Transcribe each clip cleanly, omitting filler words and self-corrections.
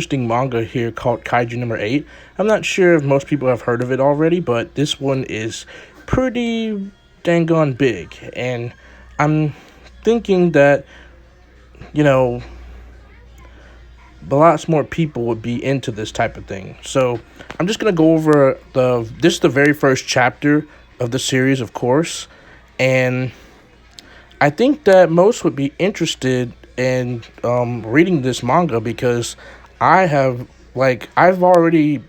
interesting manga here called Kaiju No. 8. I'm not sure if most people have heard of it already, but this one is pretty dang on big. And I'm thinking that, you know, lots more people would be into this type of thing. So I'm just gonna go over this is the very first chapter of the series, of course, and I think that most would be interested in reading this manga because I've already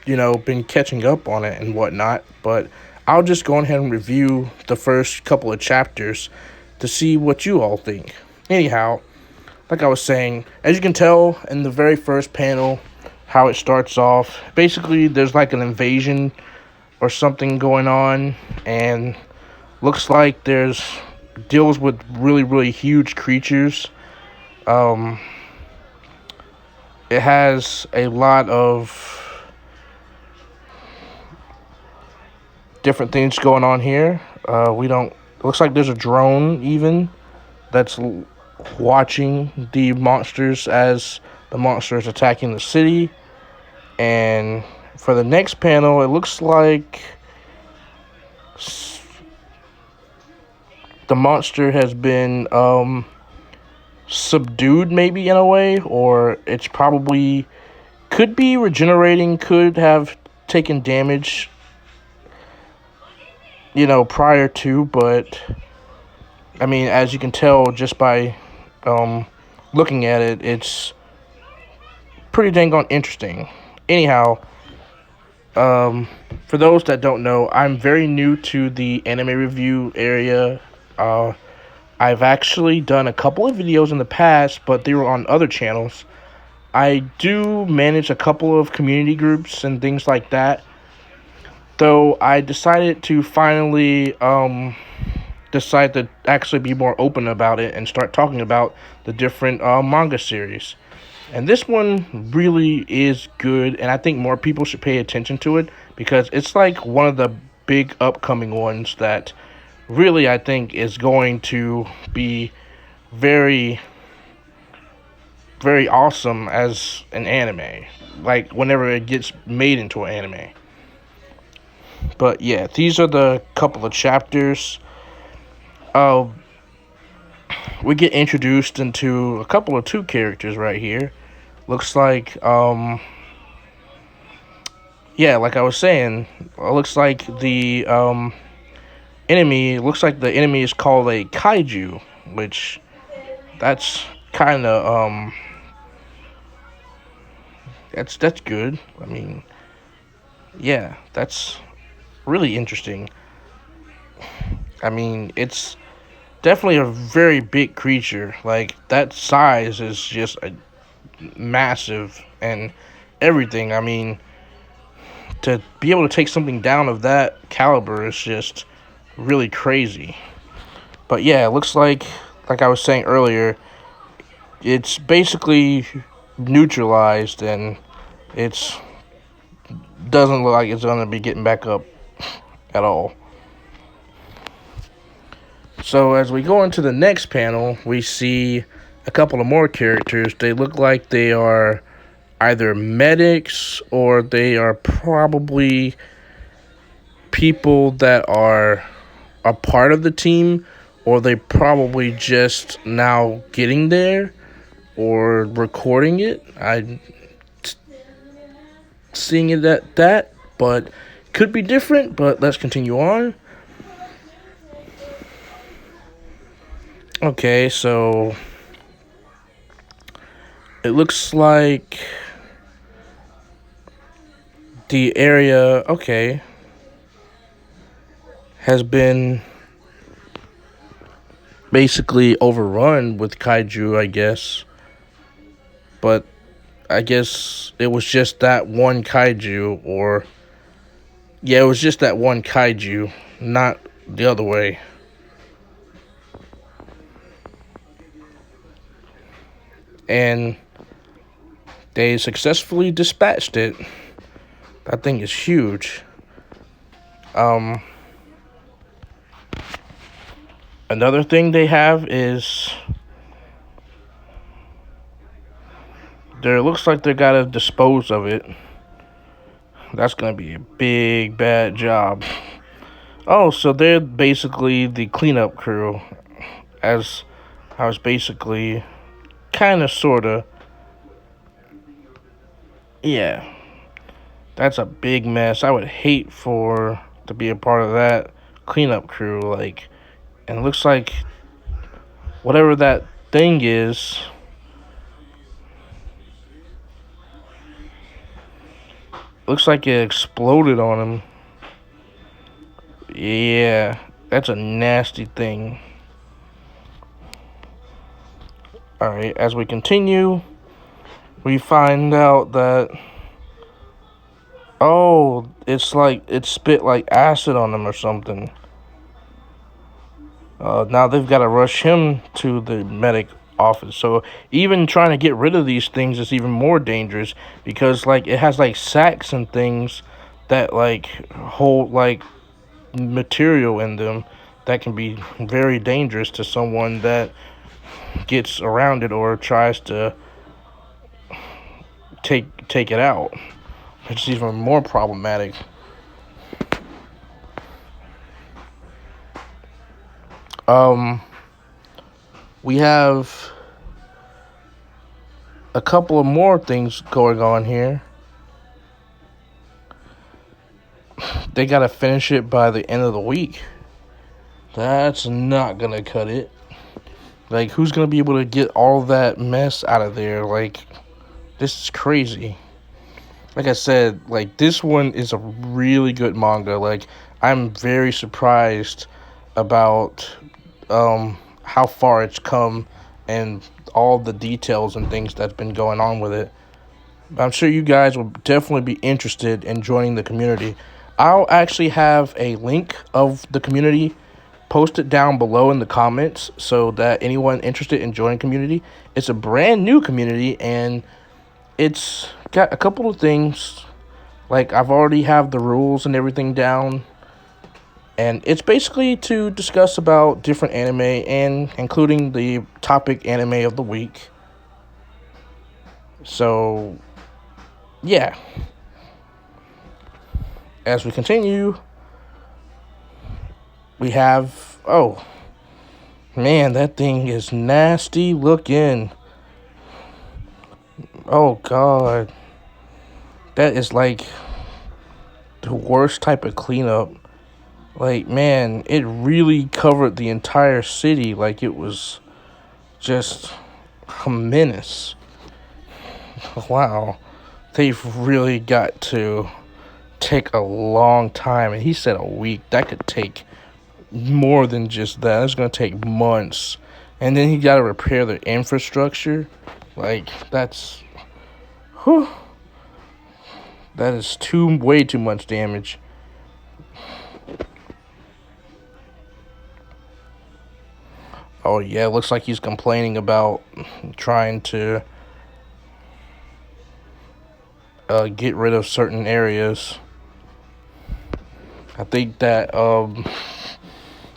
been catching up on it and whatnot, but I'll just go ahead and review the first couple of chapters to see what you all think. Anyhow, like I was saying, as you can tell in the very first panel, how it starts off, basically there's like an invasion or something going on, and looks like there's deals with really huge creatures. Um, it has a lot of different things going on here. We don't. It looks like there's a drone even that's watching the monsters as the monsters attacking the city. And for the next panel, it looks like the monster has been subdued, maybe in a way, or it's probably could be regenerating, could have taken damage, prior to, but I mean, as you can tell just by looking at it, it's pretty dang on interesting. Anyhow, for those that don't know, I'm very new to the anime review area. Uh, I've actually done a couple of videos in the past, but they were on other channels. I do manage a couple of community groups and things like that, though I decided to finally decide to actually be more open about it and start talking about the different manga series. And this one really is good, and I think more people should pay attention to it because it's like one of the big upcoming ones that really I think is going to be very, very awesome as an anime. Like whenever it gets made into an anime. But yeah, these are the couple of chapters. Uh, we get introduced into a couple of two characters right here. Looks like yeah, like I was saying, it looks like the enemy looks like the enemy is called a kaiju, which that's kind of that's good. I mean, yeah, that's really interesting. I mean, it's definitely a very big creature. Like that size is just massive and everything. I mean, to be able to take something down of that caliber is just really crazy. But yeah, it looks like I was saying earlier, it's basically neutralized and it's doesn't look like it's gonna be getting back up at all. So as we go into the next panel, we see a couple of more characters. They look like they are either medics or they are probably people that are a part of the team, or they probably just now getting there or recording it. I'm seeing it at that, but could be different. But let's continue on. Okay, so it looks like the area, okay, has been basically overrun with kaiju, I guess. But I guess it was just that one kaiju, or yeah, it was just that one kaiju, not the other way. And they successfully dispatched it. That thing is huge. Um, Another thing they have is There looks like they gotta dispose of it. That's gonna be a big bad job. Oh, so they're basically the cleanup crew, as I was basically kind of sorta. Yeah, that's a big mess. I would hate for to be a part of that cleanup crew. Like, and it looks like whatever that thing is, looks like it exploded on him. Yeah, that's a nasty thing. Alright, as we continue, we find out that, oh, it's like it spit like acid on him or something. Now they've got to rush him to the medic office. So even trying to get rid of these things is even more dangerous because like it has like sacks and things that like hold like material in them that can be very dangerous to someone that gets around it or tries to take it out. It's even more problematic. We have a couple of more things going on here. They gotta finish it by the end of the week. That's not gonna cut it. Like, who's gonna be able to get all that mess out of there? Like, this is crazy. Like I said, like, this one is a really good manga. Like, I'm very surprised about how far it's come and all the details and things that's been going on with it. I'm sure you guys will definitely be interested in joining the community. I'll actually have a link of the community posted down below in the comments so that anyone interested in joining community, it's a brand new community and it's got a couple of things. Like, I've already have the rules and everything down. And it's basically to discuss about different anime and including the topic anime of the week. So, yeah. As we continue, we have, oh, man, that thing is nasty looking. Oh, God. That is like the worst type of cleanup. Like, man, it really covered the entire city like it was just a menace. Wow. They've really got to take a long time. And he said a week. That could take more than just that. It's going to take months. And then he got to repair the infrastructure. Like, that's... Whew. That is way too much damage. Oh, yeah, it looks like he's complaining about trying to get rid of certain areas. I think that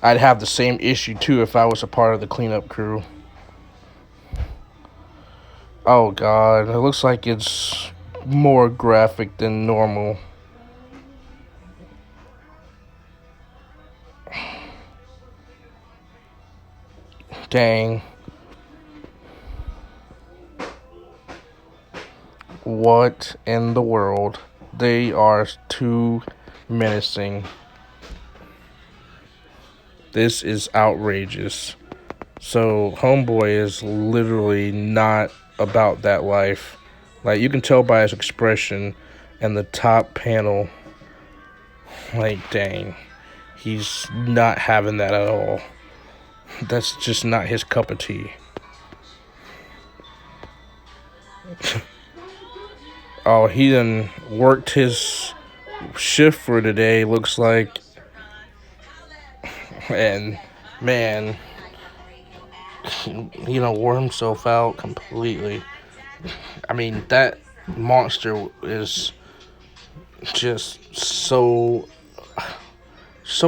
I'd have the same issue, too, if I was a part of the cleanup crew. Oh, God, it looks like it's more graphic than normal. Dang. What in the world? They are too menacing. This is outrageous. So, Homeboy is literally not about that life. Like, you can tell by his expression and the top panel. Like, dang. He's not having that at all. That's just not his cup of tea. Oh, he done worked his shift for today, looks like. And, man, he done wore himself out completely. I mean, that monster is just so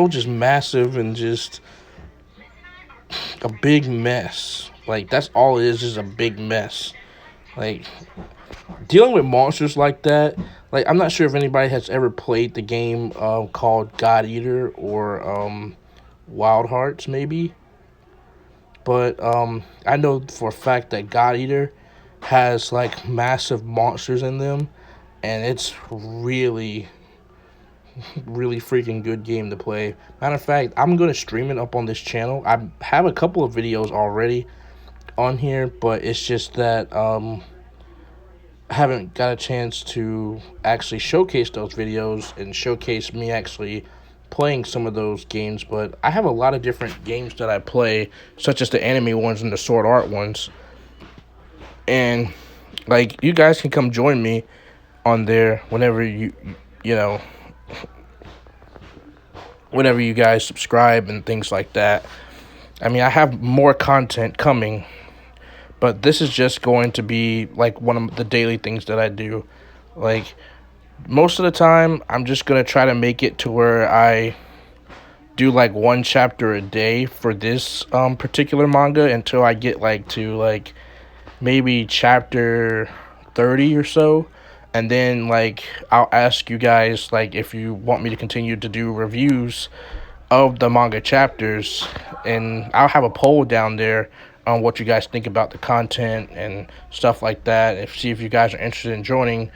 just massive and just a big mess. Like, that's all it is a big mess. Like, dealing with monsters like that, like I'm not sure if anybody has ever played the game called God Eater or Wild Hearts, maybe. But I know for a fact that God Eater has like massive monsters in them, and it's really freaking good game to play. Matter of fact, I'm gonna stream it up on this channel. I have a couple of videos already on here, but it's just that I haven't got a chance to actually showcase those videos and showcase me actually playing some of those games. But I have a lot of different games that I play, such as the anime ones and the sword art ones. And like you guys can come join me on there whenever you know whenever you guys subscribe and things like that. I mean, I have more content coming, but this is just going to be like one of the daily things that I do. Like most of the time, I'm just going to try to make it to where I do like one chapter a day for this particular manga until I get like to like maybe chapter 30 or so. And then like I'll ask you guys like if you want me to continue to do reviews of the manga chapters, and I'll have a poll down there on what you guys think about the content and stuff like that, and see if you guys are interested in joining.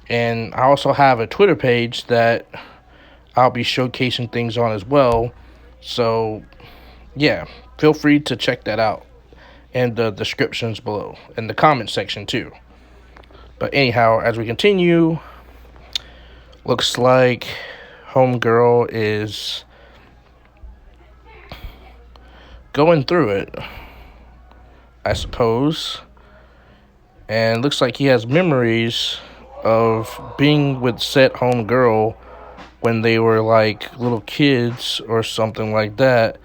And I also have a Twitter page that I'll be showcasing things on as well. So yeah, feel free to check that out in the descriptions below, in the comment section too. But anyhow, as we continue, looks like Homegirl is going through it, I suppose. And looks like he has memories of being with said homegirl when they were like little kids or something like that,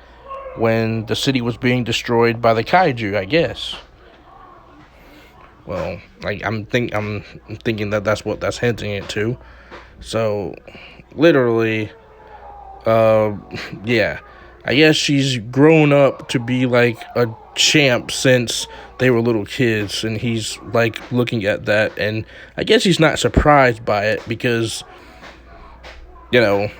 when the city was being destroyed by the kaiju, I guess. Well, like I'm thinking that that's what that's hinting it to. So, literally, uh, yeah, I guess she's grown up to be like a champ since they were little kids, and he's like looking at that, and I guess he's not surprised by it because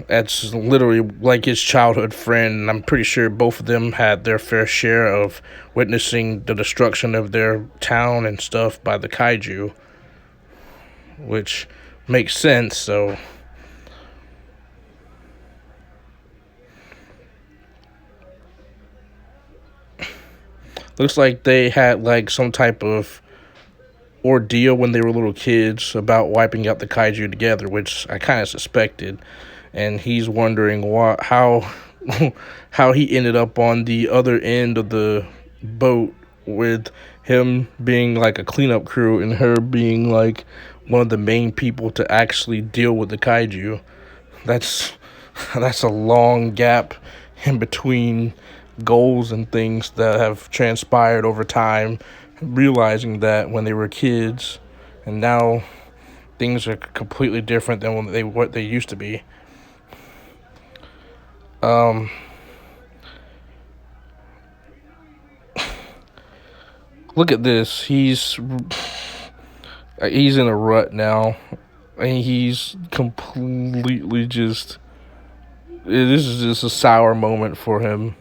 that's literally like his childhood friend, and I'm pretty sure both of them had their fair share of witnessing the destruction of their town and stuff by the kaiju, which makes sense. So looks like they had like some type of ordeal when they were little kids about wiping out the kaiju together, which I kind of suspected. And he's wondering how how he ended up on the other end of the boat, with him being like a cleanup crew and her being like one of the main people to actually deal with the kaiju. That's that's a long gap in between goals and things that have transpired over time, realizing that when they were kids, and now things are completely different than what they used to be. Look at this. He's in a rut now, and he's completely just. This is just a sour moment for him.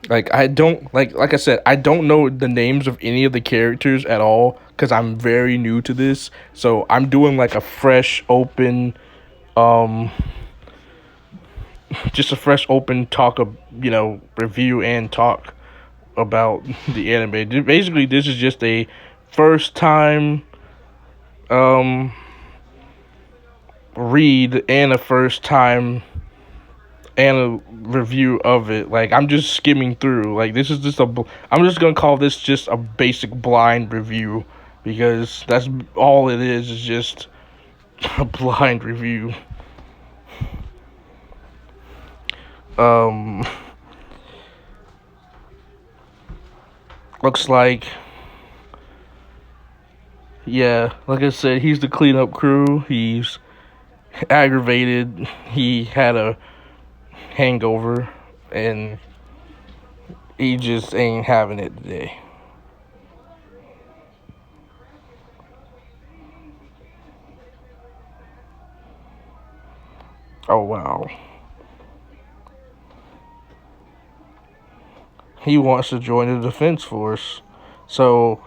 Like I don't like I said, I don't know the names of any of the characters at all because I'm very new to this. So I'm doing like a fresh open, just a fresh open talk of review and talk about the anime. Basically, this is just a first time read and a first time and a review of it. Like I'm just skimming through. Like this is just I'm just gonna call this just a basic blind review because that's all it is just a blind review. Looks like, yeah, like I said, he's the cleanup crew. He's aggravated. He had a hangover and he just ain't having it today. Oh wow. He wants to join the defense force. So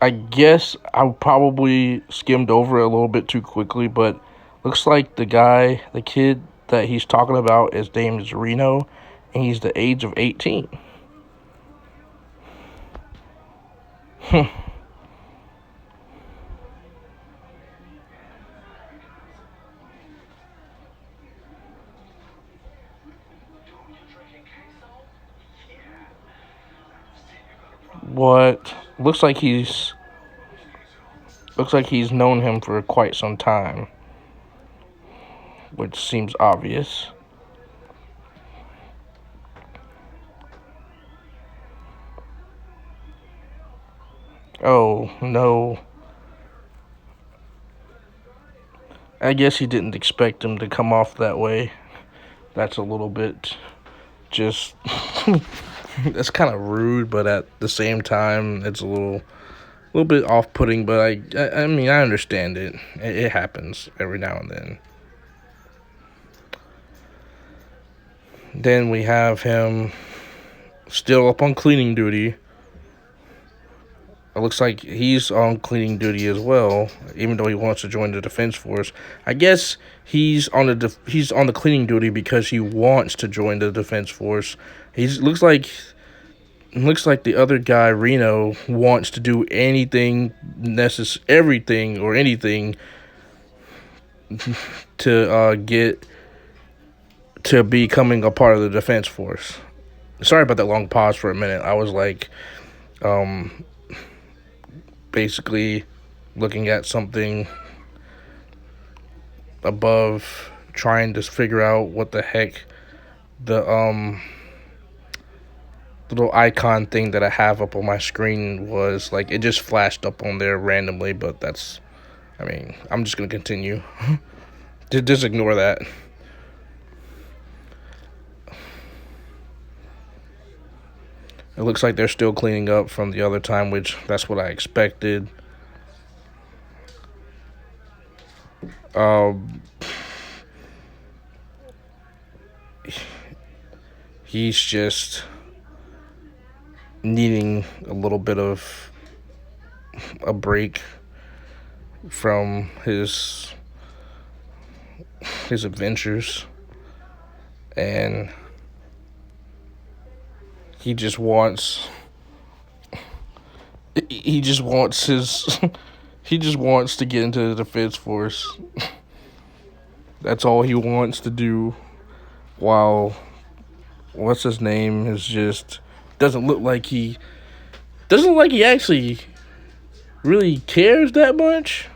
I guess I probably skimmed over it a little bit too quickly, but looks like the kid that he's talking about, his name is Reno, and he's the age of 18. What looks like he's known him for quite some time, which seems obvious. Oh no. I guess he didn't expect him to come off that way. That's a little bit just that's kind of rude, but at the same time it's a little bit off-putting, but I mean, I understand it. It happens every now and then. Then we have him still up on cleaning duty. It looks like he's on cleaning duty as well, even though he wants to join the defense force. I guess he's on the cleaning duty because he wants to join the defense force. Looks like the other guy, Reno, wants to do everything or anything to get to becoming a part of the defense force. Sorry about that long pause for a minute. I was like, basically looking at something above, trying to figure out what the heck the little icon thing that I have up on my screen was. Like, it just flashed up on there randomly, but I'm just gonna continue. Just ignore that. It looks like they're still cleaning up from the other time, which that's what I expected. He's just needing a little bit of a break from his adventures, and he just wants his he just wants to get into the defense force. That's all he wants to do, while what's his name is just doesn't look like he actually really cares that much.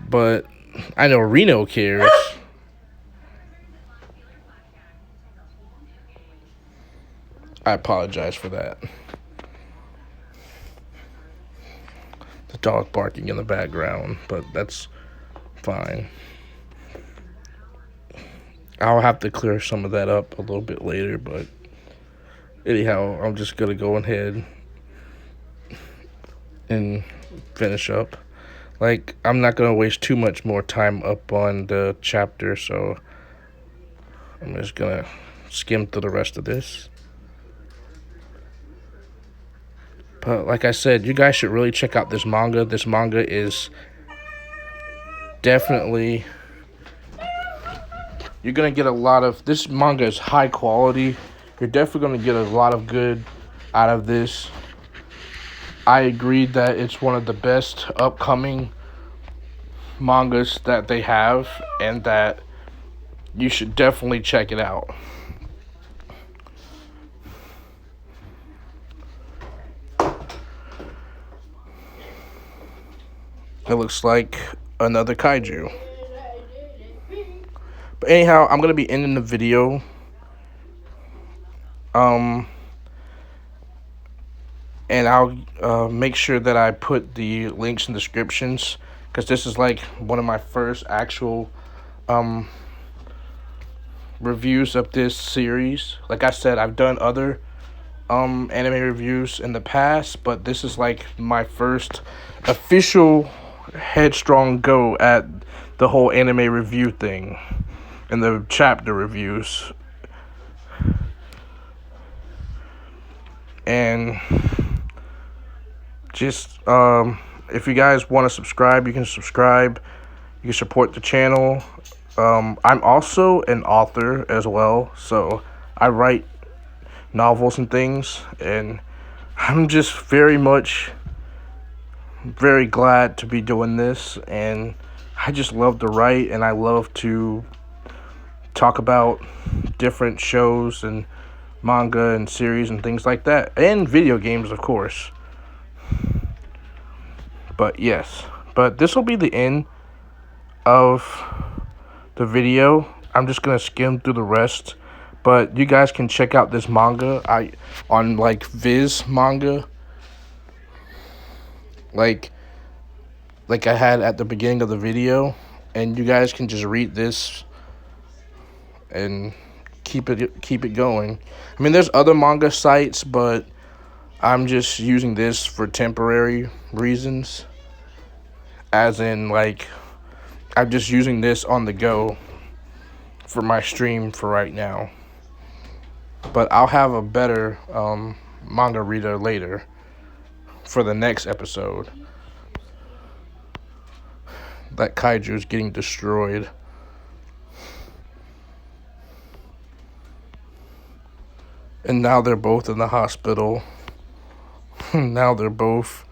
But I know Reno cares. I apologize for that. The dog barking in the background, but that's fine. I'll have to clear some of that up a little bit later, but anyhow, I'm just gonna go ahead and finish up. Like, I'm not gonna waste too much more time up on the chapter, so I'm just gonna skim through the rest of this. But like I said, you guys should really check out this manga. This manga is definitely, you're gonna get a lot of, this manga is high quality. You're definitely gonna get a lot of good out of this. I agree that it's one of the best upcoming mangas that they have, and that you should definitely check it out. It looks like another kaiju. But anyhow, I'm gonna be ending the video. And I'll make sure that I put the links in the descriptions, because this is like one of my first actual reviews of this series. Like I said, I've done other anime reviews in the past, but this is like my first official headstrong go at the whole anime review thing. in the chapter reviews. And just if you guys want to subscribe, you can subscribe. You can support the channel. I'm also an author as well, so I write novels and things, and I'm just very glad to be doing this. And I just love to write, and I love to talk about different shows and manga and series and things like that, and video games, of course. But yes, but this will be the end of the video. I'm just gonna skim through the rest, but you guys can check out this manga on like Viz manga, like I had at the beginning of the video, and you guys can just read this and keep it going. I mean, there's other manga sites, but I'm just using this for temporary reasons, as in like I'm just using this on the go for my stream for right now. But I'll have a better manga reader later for the next episode. That kaiju is getting destroyed. And now they're both in the hospital. Now they're both...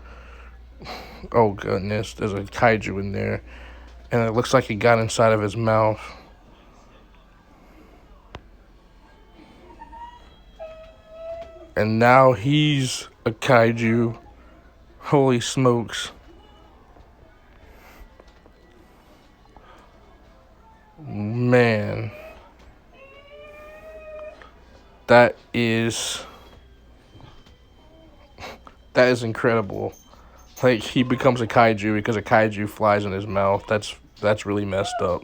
Oh goodness, there's a kaiju in there. And it looks like he got inside of his mouth. And now he's a kaiju. Holy smokes. Man. That is incredible. Like, he becomes a kaiju because a kaiju flies in his mouth. That's really messed up.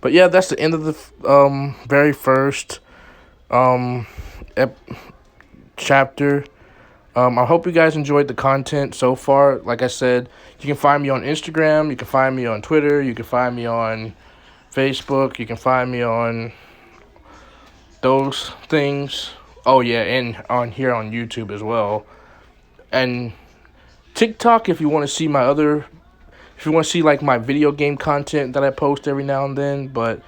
But yeah, that's the end of the very first chapter. I hope you guys enjoyed the content so far. Like I said, you can find me on Instagram, you can find me on Twitter, you can find me on Facebook, you can find me on those things. Oh yeah, and on here on YouTube as well. And TikTok if you want to see like my video game content that I post every now and then. But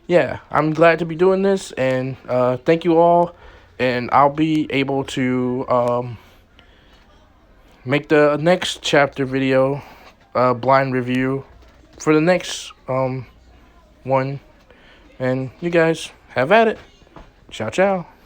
yeah, I'm glad to be doing this, and thank you all. And I'll be able to make the next chapter video, blind review, for the next one. And you guys have at it. Ciao, ciao.